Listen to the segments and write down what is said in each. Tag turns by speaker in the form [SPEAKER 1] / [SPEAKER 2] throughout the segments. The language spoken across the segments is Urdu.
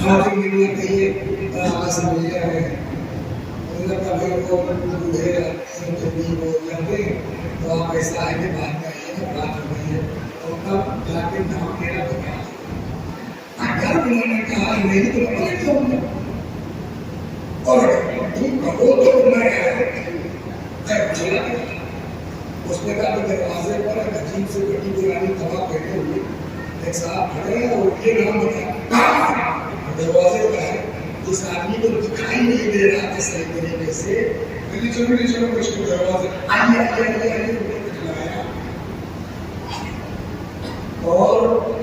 [SPEAKER 1] خاطر کے لیے کہیے آواز مل جائے کبھی کو بوڑھے جب ہو جاتے تو آپ ایسا ہے کہ بات کریے نا بات ہو گئی ہے اور تب جا کے نام میرا بتا اگر انہوں نے کہا نہیں تو میں بیٹھ جاؤں گا اور تم کہو تو میں چلا گیا. اس نے کہا کہ دروازے پر ایک عجیب سے بڑی پرانی دوا پہنے ہوئے ایک صاحب کھڑے ہیں اور یہ نام بتایا دروازے پر ہے. اس آدمی کو دکھائی نہیں دے رہا تھا صحیح طریقے سے. چلو کچھ کو دروازے آئیے کھلایا اور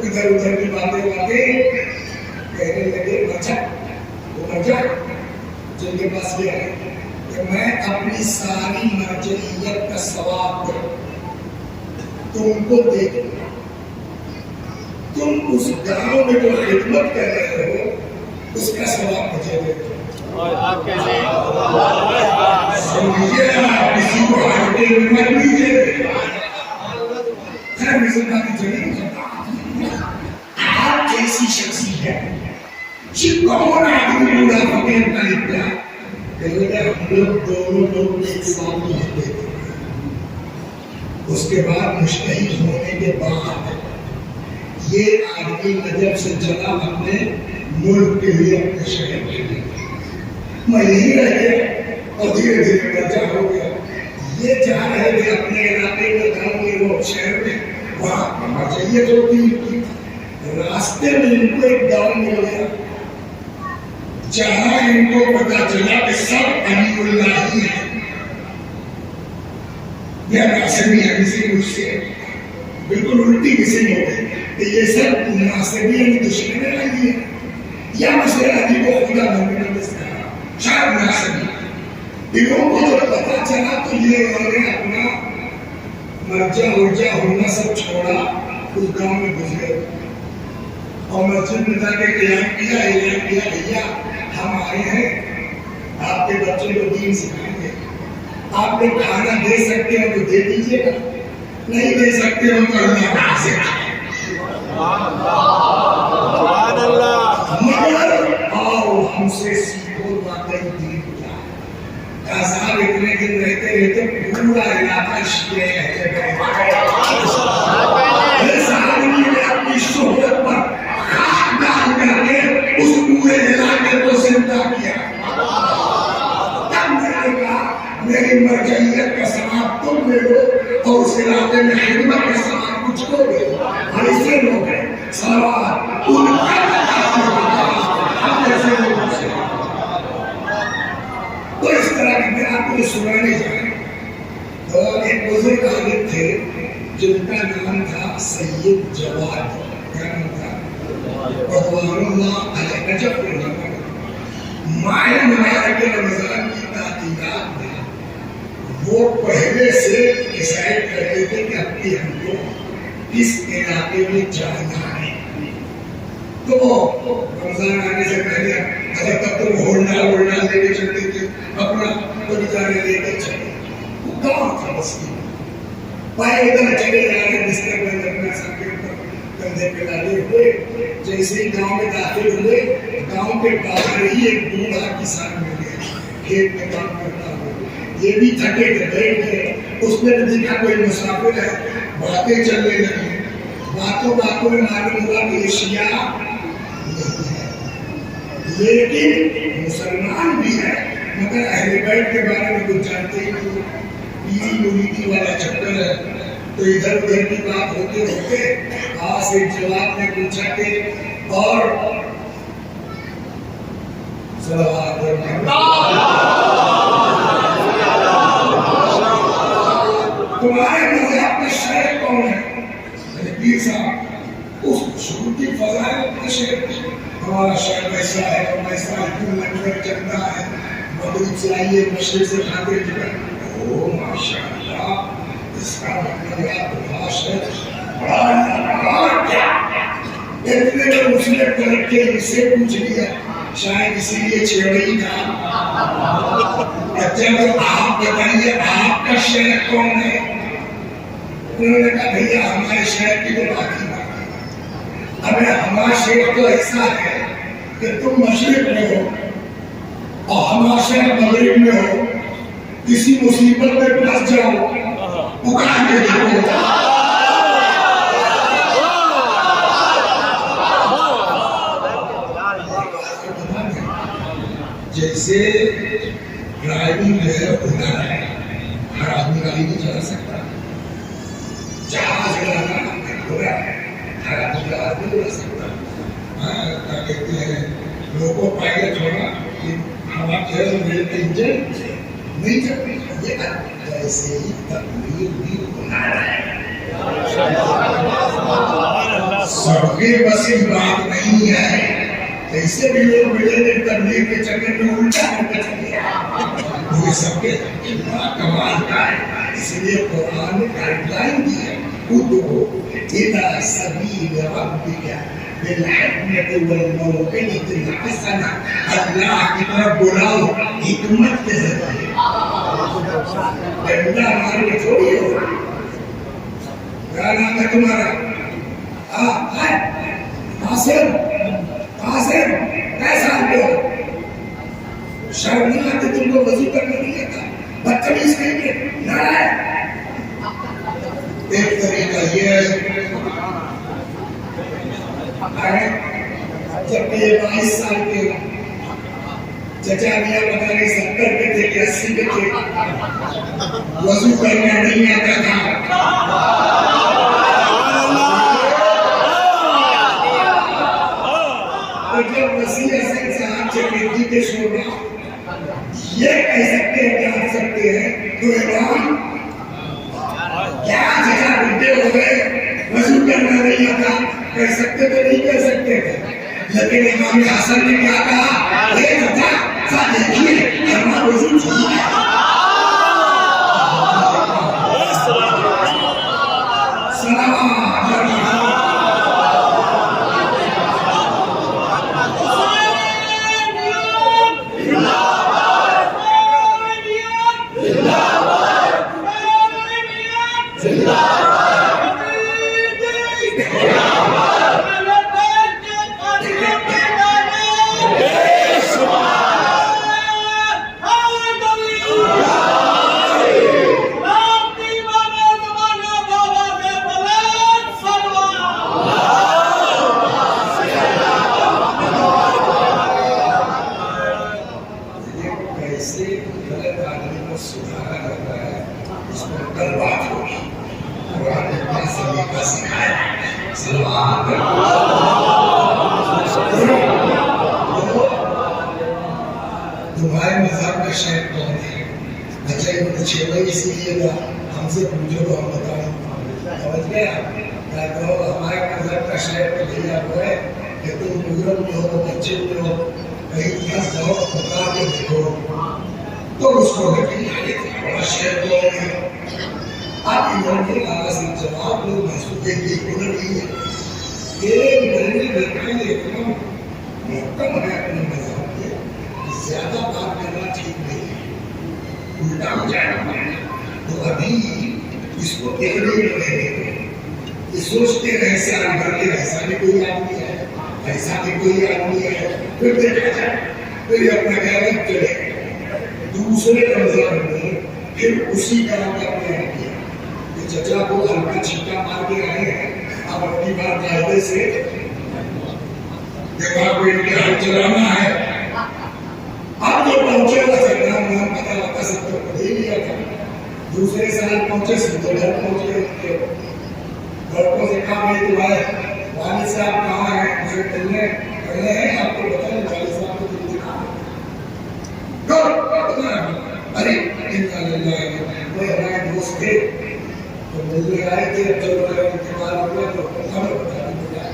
[SPEAKER 1] ادھر ادھر کی باتیں کہنے لگے مرجع جن کے پاس یہ ہے کہ میں اپنی ساری مرجعیت کا ثواب تم کو دے دوں گا. تم اس گاؤں میں جو خدمت کر رہے ہو اس کا ثواب مجھے دے دو.
[SPEAKER 2] اور آپ کیسے
[SPEAKER 1] سمجھیے آپ کسی کو ہٹے مت لیجیے. خیر مسلمان چلیے آپ کیسی شخصیت جن کون آدمی بوڑھا فقیر کا نکلا کہ ہم لوگ دونوں لوگ ایک ساتھ ہوتے تھے. اس کے بعد مشتہد ہونے کے بعد یہ آدمی نجف سے چلا اپنے ملک کے لیے اپنے شہر کے لیے. میں یہی رہ گیا اور دھیرے دھیرے مرجع ہو گیا. یہ چاہ رہے تھے اپنے علاقے میں گاؤں میں وہ شہر میں وہاں مرجعیت ہوتی تھی. راستے میں ان کو ایک گاؤں مل گیا جہاں ان کو پتا چلا کہ سب علی اللہ ہی ہے. یہ ناصبی حدیثی مجھ سے بالکل الٹی قسم ہو گئی کہ یہ سب ناصبی یعنی دشمنیں لگی ہیں یا مسئلہ علی کو خدا بننے میں سکھا شاید ناصبی. انہوں کو جب پتا چلا تو یہ انہوں نے اپنا مرجع ورجع ہونا سب چھوڑا اس گاؤں میں گھس گئے اور مسجد میں جا کے اعلان کیا بھیا ہم آئے ہیں آپ کے بچوں کو دین سکھائیں گے. آپ لوگ کھانا دے سکتے ہیں تو دے دیجیے گا, نہیں دے سکتے ہو تو اللہ سے مگر آؤ ہم سے سیکھو واقعی دین کیا. صاحب اتنے دن رہتے رہتے پورا علاقہ شیعہ ہے. اس آدمی نے اپنی شہرت پر خاکدار کر کے اس پورے علاقے کو زندہ کیا. تب میں نے کہا میری مرجعیت کا ثواب تم لے لو اور اس علاقے میں خدمت کا ثواب مجھ کو دے دو. اور اسے لوگ ہیں ثواب ان کا تو اس طرح کی میں آپ کو سنانے جائیں. اور ایک بزرگ عالم تھے جن کا نام تھا سید جواد. کیا نام تھا؟ رضوان اللہ علیہ نجف کے ماہ مبارک رمضان کی تعطیلات میں وہ پہلے سے ڈیسائیڈ کرتے تھے کہ اب بھی ہم کو کس علاقے میں جانا ہے. تو رمضان آنے سے پہلے اگر تک تو ہولڈا لے کے چلتے تھے اپنا کبھی جانے لے کے چلے. وہ گاؤں تھا بستی پیدل چلے جا رہے بستر میں اپنا سب کے اوپر کندھے پہ ڈالے ہوئے. جیسے ہی گاؤں میں داخل ہوئے گاؤں کے باہر ہی ایک بوڑھا کسان مل گیا کھیت میں کام کرتا ہوا. یہ بھی تھکے تھے بیٹھ گئے. اس نے بھی دیکھا کوئی مسافر ہے, باتیں چلنے لگی. باتوں میں معلوم ہوا کہ یہ شیعہ نہیں ہے لیکن مسلمان بھی ہے مگر اہل بیت کے بارے میں کچھ جانتے ہی نہیں. پیری مریدی والا چکر ہے. تو ادھر ادھر کی بات ہوتے ہوتے خاص ایک جواب نے پوچھا کہ اور تمہارے مذہب کا شیخ کون ہے؟ پیر صاحب اس شروع کی فضائل کا شیخ ہمارا شیخ ایسا ہے ویسا ہے چلتا ہے مغرب سے آئیے مشرق سے کھاتے او ماشاء اللہ. اس کا مطلب اتنے میں اس نے کر کے اس سے پوچھ لیا شاید اسی لیے چھیڑے ہی تھا. جب آپ بتائیے آپ کا شیخ کون ہے؟ انہوں نے کہا بھیا ہمارے شیخ کی تو باقی بات ہے. اب ہمارا شیخ تو ایسا ہے کہ تم مشرق میں ہو اور ہم معاشرے مغرب میں ہو، کسی مصیبت میں پھنس جاؤ، پکار کے دیکھو، جیسے ڈرائیونگ جو ہے ہنر ہے، ہر آدمی گاڑی نہیں چلا سکتا، جہاز چلانا ہنر ہے، ہر آدمی جہاز نہیں چلا سکتا. کیا کہتے ہیں لوگو پائلٹ ہونا، ہوا جو ہے ریل کے انجن نہیں چلتے، یہ ایسے ہی تبلیغ بھی ہنر ہے. سب کے بس کی بات نہیں ہے. ایسے بھی لوگ ملے گے تبلیغ کے چکر میں الٹا ہوتا چلے وہ سب کے کمال کا ہے. اس لیے قرآن نے گائیڈ لائن دی ہے، ادعو الی سبیل ربک بالحکمت والموعظۃ الحسنہ. اللہ کی طرف بلاؤ حکمت کے ذریعے، بندہ مار کے تھوڑی ہو. کیا نام ہے تمہارا؟ قاسم. قاسم کیسا ہو؟ شرم نہیں آتی تم کو وضو کرنے نہیں آتا؟ بدتمیز کہیں گے نہ ہے. ایک طریقہ یہ ہے جب یہ 22 سال کے چچا میاں پتہ نہیں 70 کے تھے کہ 80 کے تھے، وضو کرنا نہیں آتا تھا. جب وسیع حسن صاحب سے بیٹی کے شعبہ یہ کہہ سکتے ہیں جان سکتے ہیں تو امام کیا جگہ بڑھتے ہو گئے وضو کرنا نہیں آتا کہہ سکتے تو نہیں کہہ سکتے تھے. لیکن امام حسن نے کیا کہا؟ اے چچا سا دیکھیے ہمارا وضو ٹھیک ہے. سلام تمہارے مذہب کا شہر کون ہے؟ اچھا یہ پوچھے بھائی اسی لیے ہم سے پوچھو تو ہم بتائیں. سمجھ گئے کیا کہو ہمارے مذہب کا شہر تو دیا ہوا ہے کہ تم بزرگ میں ہو بچے میں ہو کہیں پھنس جاؤ پکا کے دیکھو تو اس کو بڑا شہر تو ہے. آپ انہوں نے آواز جواب لوگ محسوس دیکھتے ہنر نہیں ہے. یہ بڑی بہترین اتنا محکم ہے اپنے مذہب کے، زیادہ بات کرنا ٹھیک نہیں ہے، الٹا ہو جائے گا. تو ابھی اس کو دیکھنے لگے یہ سوچتے رہے سال بھر کے ایسا بھی کوئی آدمی ہے، ایسا بھی کوئی آدمی ہے، پھر دیکھا جائے پھر اپنا غیرت چلے دوسرے رمضان میں پھر اسی طرح کا اپنے آپ کیا کہ چچا کو ہلکا چھٹا مار کے آئے ہیں. اب اپنی بات قاعدے سے دیکھا کو امتحان چلانا ہے. اب جو پہنچے گا سرکار نام پتا ہوتا سب تو پڑھ ہی لیا تھا. دوسرے سال پہنچے سب تو گھر پہنچ گئے. لڑکوں سے کہا بھائی تمہارے والد صاحب کہاں ہیں؟ مجھے ملنے کرنے ہیں. آپ کو بتائیں والد صاحب کو تم دکھا ارے وہ ہمارے دوست تھے تو ملنے آئے تھے. چلو انتقال ہوا تو خبر بتا دیا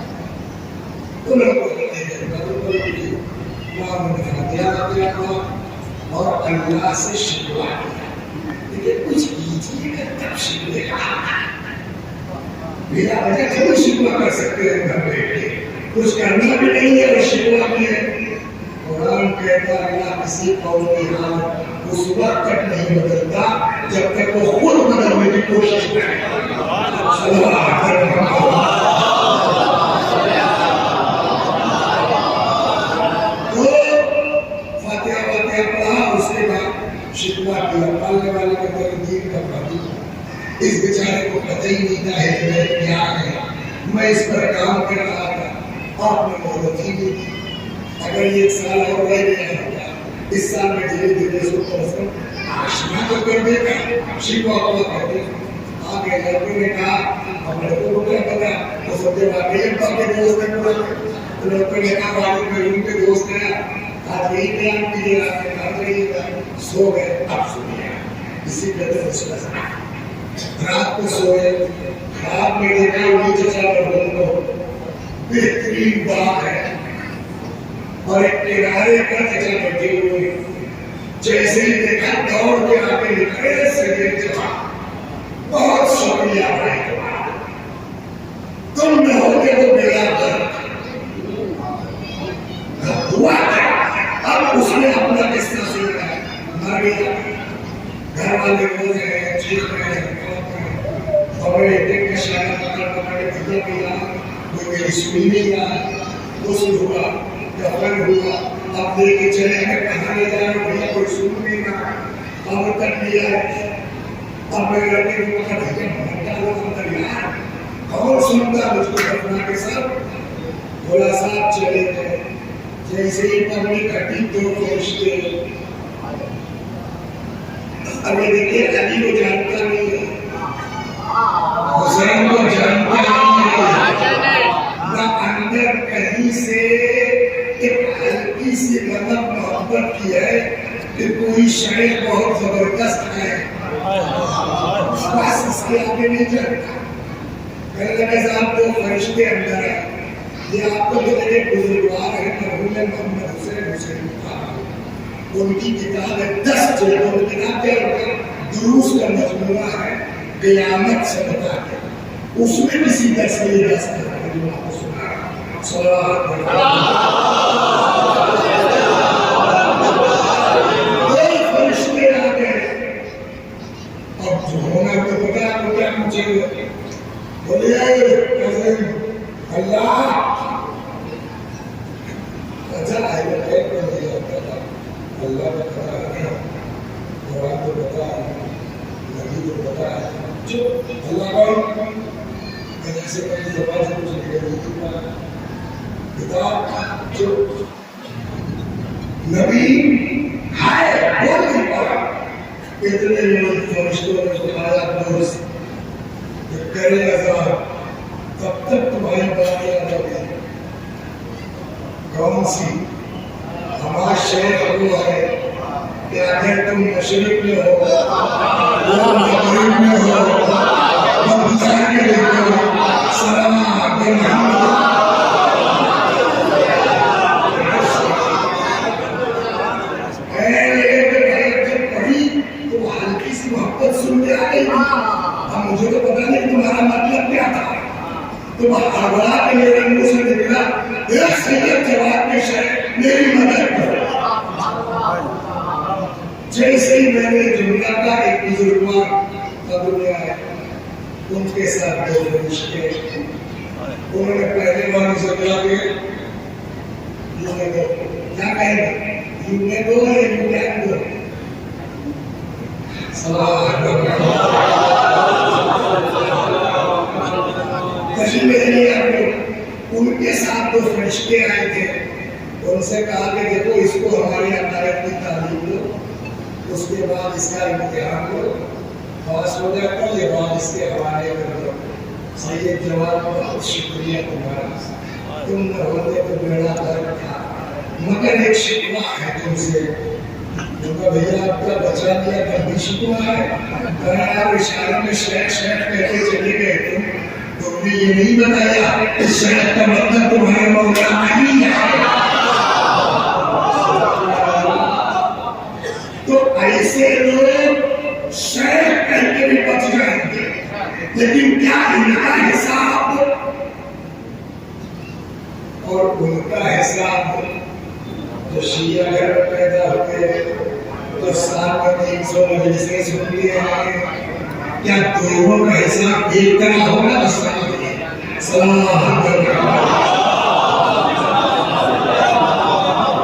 [SPEAKER 1] ان لوگوں کو اور اللہ سے شکوا لیکن کچھ کیجیے گا تب شکوے میرا وجہ تھوڑی شکوا کر سکتے ہیں گھر بیٹھ کے. کچھ کرنا بھی نہیں ہے اور شکوا بھی ہے. قرآن کہتا ہے اللہ کسی قوم کی حال اس وقت تک نہیں بدلتا جب تک وہ خود بدلنے کی کوشش کرے. اس بیچارے کو پتہ ہی نہیں تھا ہدایت کیا ہے. میں اس پر کام کر رہا تھا، آپ نے مہلت ہی نہیں دی. اگر یہ 1 سال اور رہ گیا ہوتا، اس سال میں دھیرے دھیرے اس کو کم از کم آشنا تو کر دے گا. شکوا ہوا کہتے آگے لڑکوں نے کہا ہم لڑکوں کو کیا پتا، وہ سمجھے واقعی ابا کے دوست ہیں پورا. لڑکوں نے کہا والد میں ان کے دوست ہیں، آج یہی بیان کیجیے آپ نے کہا جائیے گا. سو گئے. اب سنیے اسی قدر مسئلہ رات کو سوئے، خواب میں دیکھا انہیں چچا بردن کو بہترین باغ ہے اور ایک کنارے پر چچا بیٹھے ہوئے. جیسے ہی دیکھا دوڑ کے آگے نکلے سید جوان، بہت شکریہ بھائی، تم نہ ہوتے تو میرا درد ہوا تھا. اب اس نے اپنا قصہ سنا ہے. مر گیا، گھر والے رو رہے ہیں، چیخ رہے ہیں، خبریں دیکھ کے شاید پکڑ کے بھیجا گیا. وہ میری سنی نہیں رہا. غسل ہوا، دفن ہوا، اب لے کے چلے ہمیں کہاں لے جائیں بھیا کوئی سن نہیں رہا. اب تک لیا ہے. اب میں لڑکے کو کہا بھیا بھٹا لوگ اندر یار کون سنتا مجھ کو دفنا کے ساتھ. بولا صاحب چلے گئے. جیسے ہی پگڑی کٹی 2 فرشتے. اب یہ دیکھیے علی کو جانتا نہیں ہے، حسین کو جانتا نہیں ہے، نہ اندر کہیں سے ایک ہلکی سی مطلب محبت کی ہے کہ کوئی شیخ بہت زبردست ہے، بس اس کے آگے نہیں جانتا. کہنے لگے صاحب 2 فرشتے اندر ہیں، یہ آپ کو جو میرے بزرگوار ہیں مرحوم محمد حسین بخاری، ان کی کتاب ہے 10 جلدوں میں. کتاب کیا ہوتا ہے؟ دروس کا مجموعہ ہے قیامت سے بتا کے. اس میں کسی درس میں یہ درس جو آپ کو سنا رہا. صلوات فرشتے آ گئے. اب جو ہونا تو پتا آپ کو کیا پوچھیں گے؟ بولے اللہ اچھا آئے گا اللہ کا پتا ہے، قرآن کو پتا ہے، نبی کو پتا ہے. جو اللہ کا ایسے پہلی زبان سے کچھ نکل نہیں کتاب جو نبی ہے وہ نہیں پڑا. اتنے لوگ فرشتوں نے بتایا دوست کرے گا تب تک تمہاری بات یاد ہوگی. کون سی؟ ہمارا شیخ وہ ہے کہ اگر تم مشرق میں ہو، مغرب میں ہو، بخار کے دیکھو سلام پڑھی تو ہلکی سی محبت سن کے آ گئی. اب مجھے تو پتا نہیں تمہارا مطلب کیا تھا. تم ہڑبڑا کے میرے منہ سے نکلا ایک سید جواب میں شیخ میری مدد کرو. جیسے ہی میں نے جملہ کا ایک بزرگوار قبر میں آیا، ان کے ساتھ 2 فرشتے. انہوں نے پہلے بار اسے کہا کہ یوں میں دو، کیا کہیں گے؟ یوں میں دو ہے یوں میں دو. ان کے ساتھ 2 فرشتے آئے تھے. ان سے کہا کہ دیکھو اس کو ہماری عقائد کی تعلیم دو، اس کے بعد اس کا امتحان دو، پاس ہو جائے تو یہ بات اس کے حوالے کر دو. سید جواب بہت شکریہ تمہارا، تم نہ ہوتے تو میرا درد تھا. مگر ایک شکوہ ہے تم سے. بھیا آپ کا بچا دیا تب بھی شکوہ ہے. آپ اشارے میں شیخ شیخ کہتے چلے گئے تم نے یہ نہیں بتایا اس شیخ کا مطلب تمہارے مولا علی ہے. تو ایسے لوگ شیخ کہہ کے بھی بچ جائیں گے، لیکن کیا ان کا حساب اور ان کا حساب جو شیعہ گھر پیدا ہوتے تو سال میں 300 مجلسیں سنتے ہیں، کیا دونوں کا حساب ایک طرح ہوگا؟ سلام علیکم.